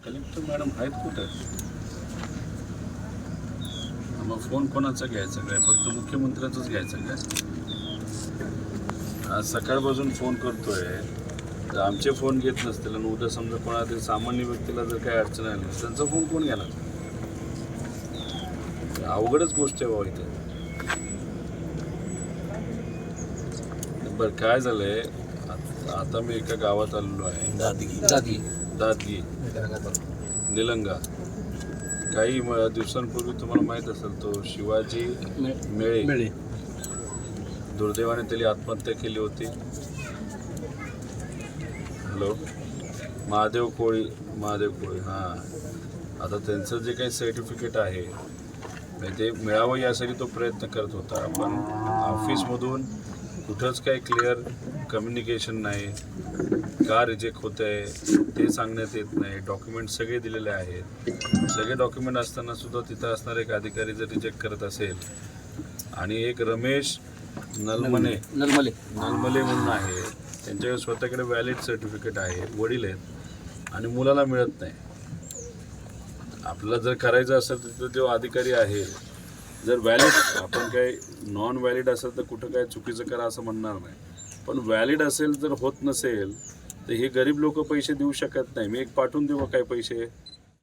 Collector madam आहेत कुठं? मग फोन कोणाचा घ्यायचा काय? फक्त मुख्यमंत्र्याचाच घ्यायचा काय? आज सकाळपासून फोन करतोय, तर आमचे फोन घेत नसतील आणि उद्या समजा कोणाला सामान्य व्यक्तीला जर काही अडचण आली त्यांचा फोन कोण घेणार? अवघडच गोष्ट आहे बाबा इथे. बरं काय झालंय, आता मी एका गावात आलेलो आहे, दादगी निलंगा. काही दिवसांपूर्वी तुम्हाला माहीत असेल तो शिवाजी मेळे दुर्दैवाने त्याने आत्महत्या केली होती. हॅलो, महादेव कोळी हां. आता त्यांचं जे काही सर्टिफिकेट आहे ते मिळावं यासाठी तो प्रयत्न करत होता, पण ऑफिसमधून कुठंच काही क्लिअर कम्युनिकेशन नाही. का रिजेक्ट होत आहे ते सांगण्यात येत नाही. डॉक्युमेंट सगळे दिलेले आहेत. सगळे डॉक्युमेंट असताना सुद्धा तिथं असणारा एक अधिकारी जर रिजेक्ट करत असेल आणि एक रमेश नलमले म्हणून आहे, त्यांच्याकडे स्वतःकडे व्हॅलिड सर्टिफिकेट आहे, वडील आहेत आणि मुलाला मिळत नाही. आपल्याला जर करायचं असेल तर तो अधिकारी आहे, जर व्हॅलिड, आपण काही नॉन व्हॅलिड असेल तर कुठं काय चुकीचं करा असं म्हणणार नाही, पण व्हॅलिड असेल जर होत नसेल तर हे गरीब लोक पैसे देऊ शकत नाही. मी एक पाठवून देऊ काय पैसे?